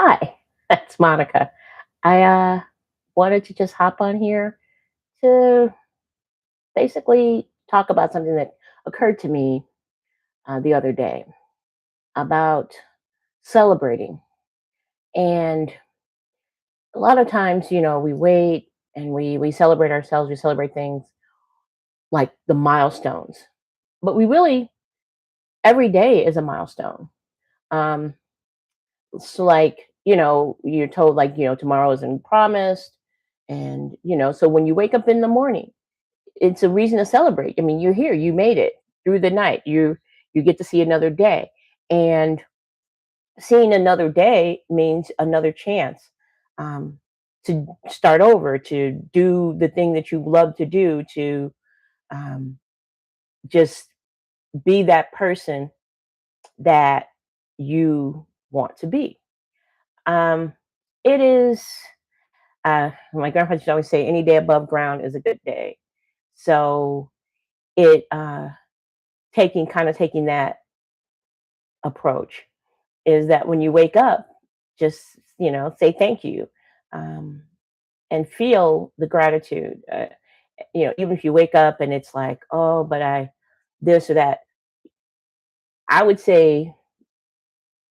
Hi, that's Monica. I wanted to just hop on here to basically talk about something that occurred to me the other day about celebrating. And a lot of times, we wait and we celebrate ourselves, we celebrate things like the milestones, but we really every day is a milestone. Um, so like you're told like tomorrow isn't promised, and so when you wake up in the morning it's a reason to celebrate. I mean, you're here, you made it through the night. You get to see another day. And seeing another day means another chance um, to start over, to do the thing that you love to do, to um, just be that person that you want to be. Um, it is, my grandpa used to always say, any day above ground is a good day. So it, taking that approach is that when you wake up, just say thank you, um, and feel the gratitude. Even if you wake up and it's like, oh, but I this or that, I would say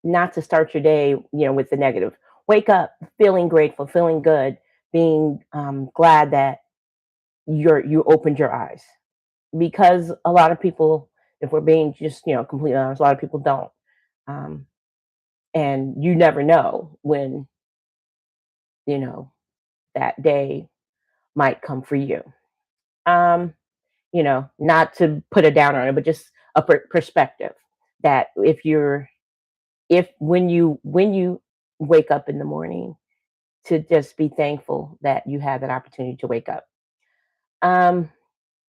not to start your day, with the negative. Wake up feeling grateful, feeling good, being glad that you opened your eyes, because a lot of people, if we're being just completely honest, a lot of people don't. Um, and you never know when you know that day might come for you. um not to put a down on it, but just a perspective that if when you wake up in the morning, to just be thankful that you had that opportunity to wake up. um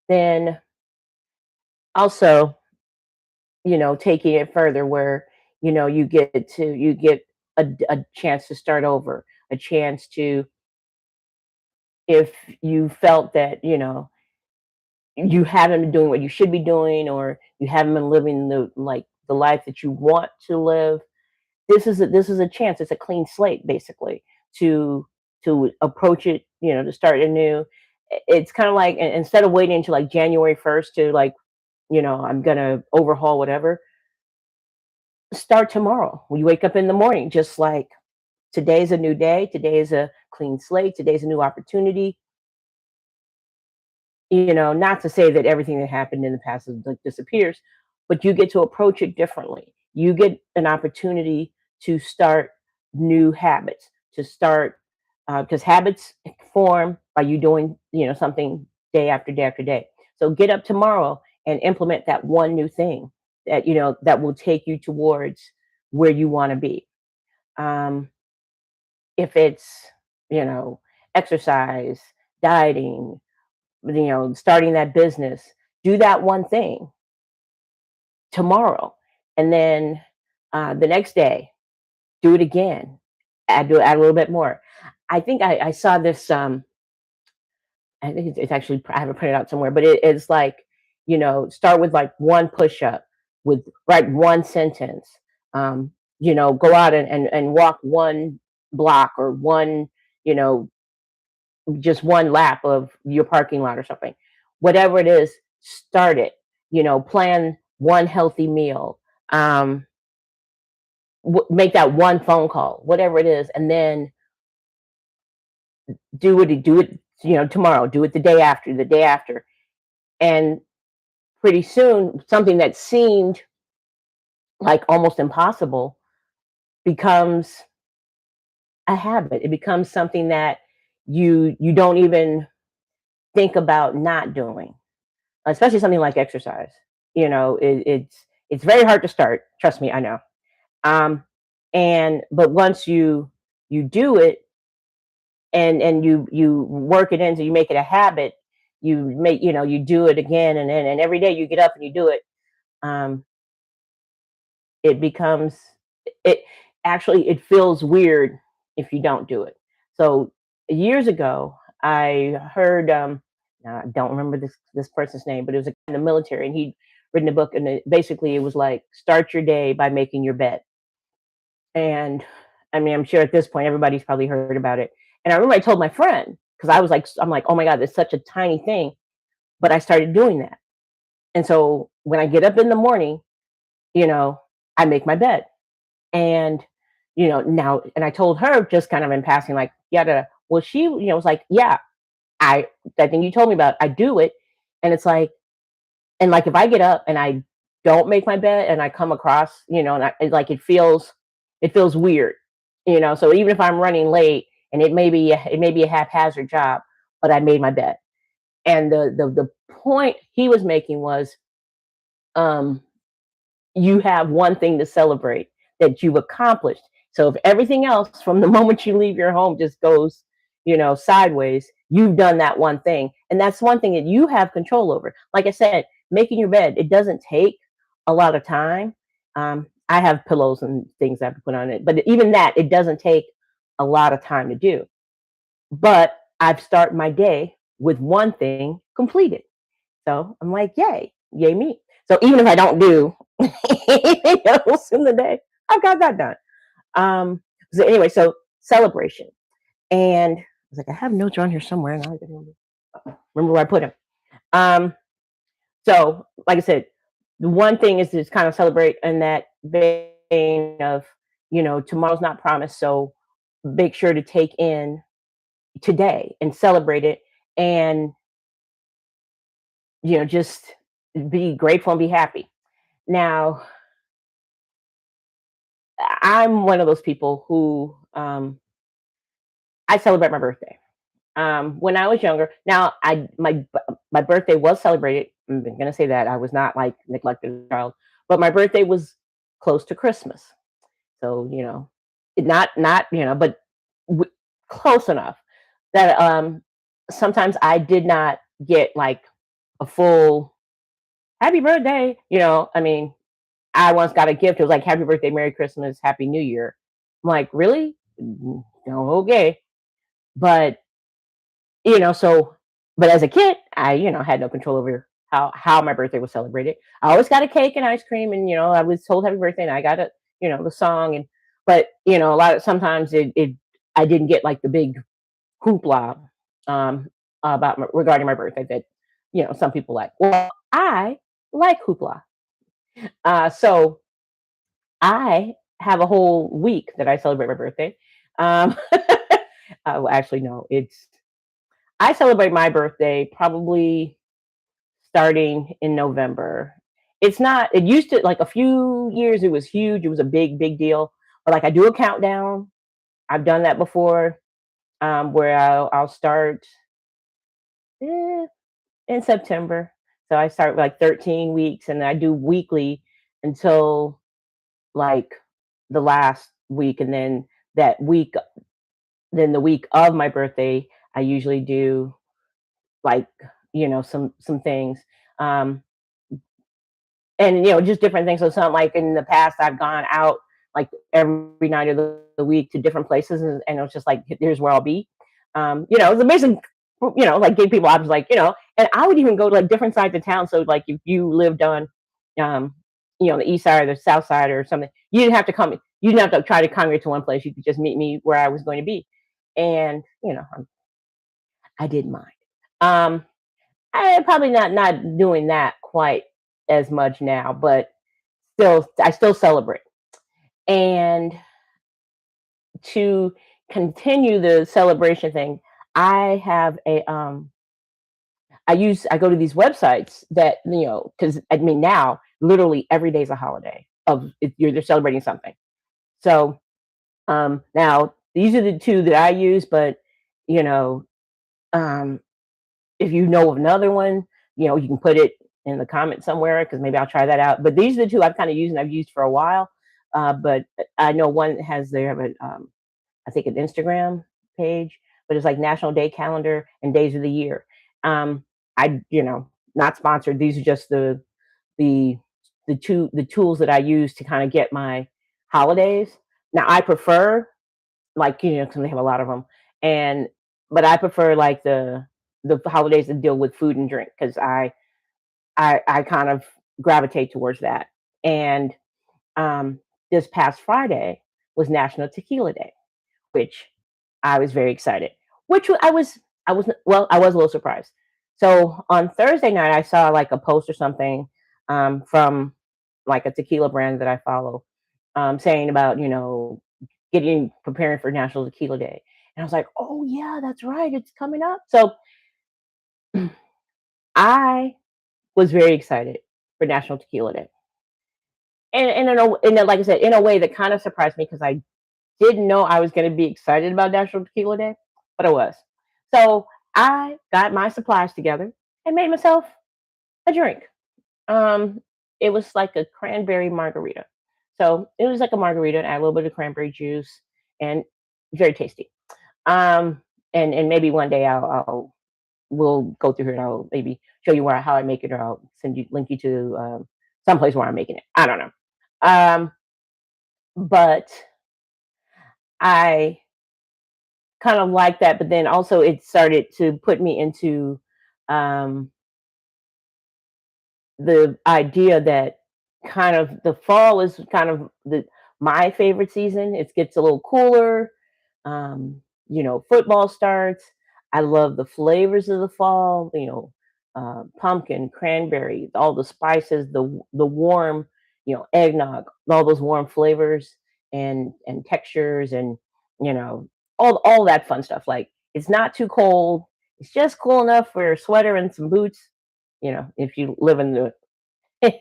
then also, taking it further, where you get a chance to start over, a chance to, if you felt that you haven't been doing what you should be doing, or you haven't been living the life that you want to live, this is a chance. It's a clean slate, basically, to approach it, to start anew. It's kind of like, instead of waiting until like January 1st to, like, I'm gonna overhaul whatever, start tomorrow. When you wake up in the morning, just like, today's a new day, today is a clean slate, today's a new opportunity. Not to say that everything that happened in the past is, like, disappears, but you get to approach it differently. You get an opportunity to start new habits, to start, because habits form by you doing, something day after day after day. So get up tomorrow and implement that one new thing that that will take you towards where you want to be. Um, if it's, you know, exercise, dieting, starting that business, do that one thing tomorrow. And then the next day, do it again. Add a little bit more. I think I saw this. I think it's actually, I have it printed out somewhere, but it's like, start with like one push up, with write one sentence. Um, go out and walk one block, or one, you know, just one lap of your parking lot or something. Whatever it is, start it. Plan one healthy meal. Um, make that one phone call, whatever it is, and then do it. Tomorrow. Do it the day after, and pretty soon, something that seemed like almost impossible becomes a habit. It becomes something that you don't even think about not doing, especially something like exercise. It's very hard to start. Trust me, I know. Um, and but once you do it, and you work it in, so you make it a habit. You do it again and then, and every day you get up and you do it. Um, it becomes it actually, it feels weird if you don't do it. So years ago, I heard, now I don't remember this person's name, but it was a guy in the military, and he'd written a book, and basically it was like, start your day by making your bed. And I mean, I'm sure at this point everybody's probably heard about it. And I remember I told my friend because I was like, I'm like, oh my god, it's such a tiny thing, but I started doing that. And so when I get up in the morning, you know, I make my bed, and now, and I told her just kind of in passing, like, yeah, well, she, was like, yeah, I that thing you told me about, I do it, and it's like, and like if I get up and I don't make my bed and I come across, and like it feels weird, So even if I'm running late and it may be a haphazard job, but I made my bed. And the point he was making was, um, you have one thing to celebrate that you've accomplished. So if everything else from the moment you leave your home just goes, sideways, you've done that one thing. And that's one thing that you have control over. Like I said, making your bed, it doesn't take a lot of time. I have pillows and things I have to put on it, but even that, it doesn't take a lot of time to do. But I've started my day with one thing completed. So I'm like, yay, yay me. So even if I don't do anything else in the day, I've got that done. Um, so anyway, so celebration. And I was like, I have notes around here somewhere, and I don't remember where I put them. Um, so like I said, the one thing is to just kind of celebrate in that vein of, tomorrow's not promised. So make sure to take in today and celebrate it, and just be grateful and be happy. Now, I'm one of those people who, I celebrate my birthday. When I was younger, now my birthday was celebrated. I'm gonna say that I was not like neglected child, but my birthday was close to Christmas. So not but w- close enough that sometimes I did not get like a full happy birthday. I mean, I once got a gift. It was like happy birthday, Merry Christmas, Happy New Year. I'm like, really? No, okay. But so, but as a kid, I had no control over how my birthday was celebrated. I always got a cake and ice cream, and I was told happy birthday, and I got the song, and but a lot of sometimes it I didn't get like the big hoopla about regarding my birthday that some people like. Well, I like hoopla, so I have a whole week that I celebrate my birthday. Um, well, actually, no, I celebrate my birthday probably starting in November. It's not, it used to, like a few years, it was huge. It was a big, big deal. But like I do a countdown. I've done that before, where I'll start eh, in September. So I start with like 13 weeks, and I do weekly until like the last week. And then that week, then the week of my birthday, I usually do like some things, um and just different things. So something like in the past I've gone out like every night of the week to different places, and it was just like, here's where I'll be. It's amazing, like give people options, like and I would even go to like different sides of town. So like if you lived on um the east side or the south side or something, you didn't have to try to congregate to one place. You could just meet me where I was going to be. And I didn't mind. um I probably not doing that quite as much now, but I still celebrate. And to continue the celebration thing, I have I go to these websites that, because I mean now literally every day is a holiday of if they're celebrating something. So now these are the two that I use, but you know, um if you know of another one, you can put it in the comments somewhere because maybe I'll try that out. But these are the two I've kind of used and I've used for a while. But I know one has they have I think an Instagram page, but it's like National Day Calendar and Days of the Year. Um, I not sponsored. These are just the the tools that I use to kind of get my holidays. Now I prefer like because they have a lot of them, and but I prefer like the holidays that deal with food and drink because I kind of gravitate towards that. And um, this past Friday was National Tequila Day, which I was very excited. Which I was a little surprised. So on Thursday night, I saw like a post or something from like a tequila brand that I follow, saying about getting preparing for National Tequila Day, and I was like, oh yeah, that's right, it's coming up. So I was very excited for National Tequila Day, and like I said, in a way that kind of surprised me because I didn't know I was going to be excited about National Tequila Day, but I was. So I got my supplies together and made myself a drink. Um, it was like a cranberry margarita. So it was like a margarita, add a little bit of cranberry juice, and very tasty. Um, and maybe one day I'll we'll go through here and I'll maybe show you where how I make it, or I'll link you to someplace where I'm making it. I don't know. But I kind of like that, but then also it started to put me into um, the idea that kind of the fall is kind of my favorite season. It gets a little cooler. Football starts. I love the flavors of the fall. Pumpkin, cranberry, all the spices, the warm, eggnog, all those warm flavors and textures, and you know all that fun stuff. Like it's not too cold. It's just cool enough for a sweater and some boots. If you live in the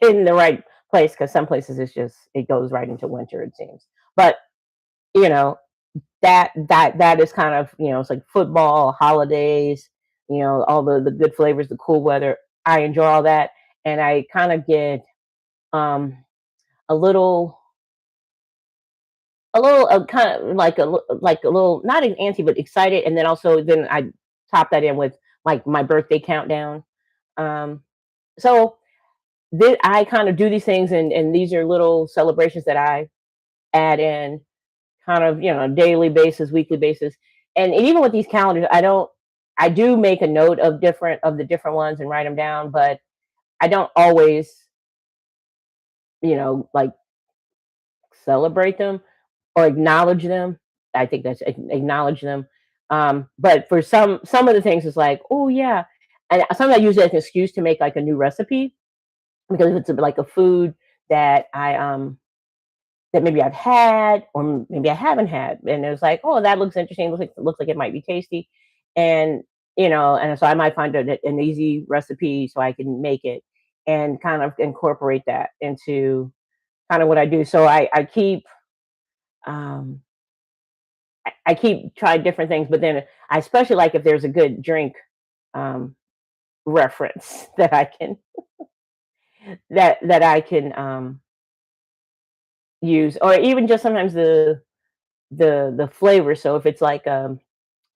in the right place, because some places it goes right into winter, it seems. But you know that is kind of, it's like football, holidays, all the good flavors, the cool weather. I enjoy all that, and I kind of get um a little kind of like a little, not an anti, but excited, and then also then I top that in with like my birthday countdown. Um, so I kind of do these things, and these are little celebrations that I add in, kind of, daily basis, weekly basis, and even with these calendars, I do make a note of the different ones and write them down, but I don't always, like celebrate them or acknowledge them. I think that's acknowledge them. But for some of the things, it's like, oh yeah, and sometimes I use it as an excuse to make like a new recipe, because if it's like a food that that maybe I've had or maybe I haven't had, and it's like, oh, that looks interesting. Looks like it might be tasty, and and so I might find an easy recipe so I can make it and kind of incorporate that into kind of what I do. So I keep um, I keep trying different things, but then I especially like if there's a good drink um, reference that I can use, or even just sometimes the flavor. So if it's like a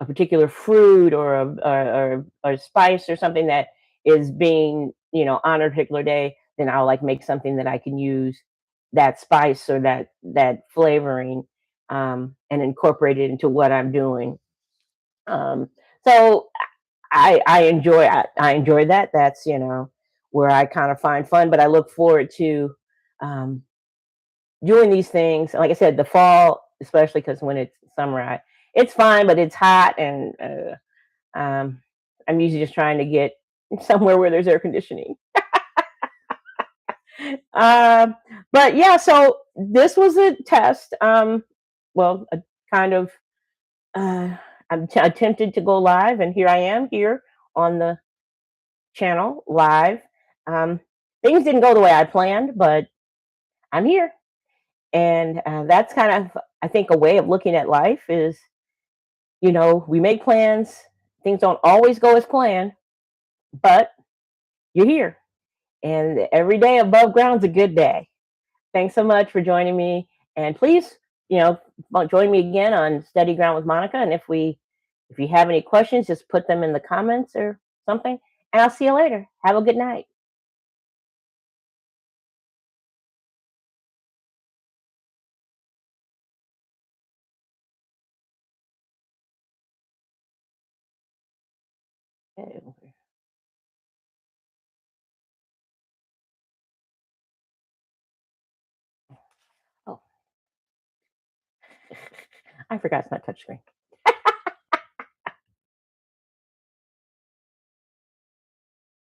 particular fruit or a spice or something that is being honored a particular day, then I'll like make something that I can use that spice or that flavoring, and incorporate it into what I'm doing. Um, so I enjoy that. That's where I kind of find fun, but I look forward to um, doing these things. Like I said, the fall, especially because when it's summer, it's fine, but it's hot, and I'm usually just trying to get somewhere where there's air conditioning. Um, but yeah, so this was a test. A kind of uh, attempted to go live, and here I am here on the channel live. Um, Things didn't go the way I planned, but I'm here, and that's kind of, I think, a way of looking at life is, we make plans. Things don't always go as planned, but you're here. And every day above ground is a good day. Thanks so much for joining me. And please, join me again on Steady Ground with Monica. And if you have any questions, just put them in the comments or something. And I'll see you later. Have a good night. Oh. I forgot it's not touchscreen.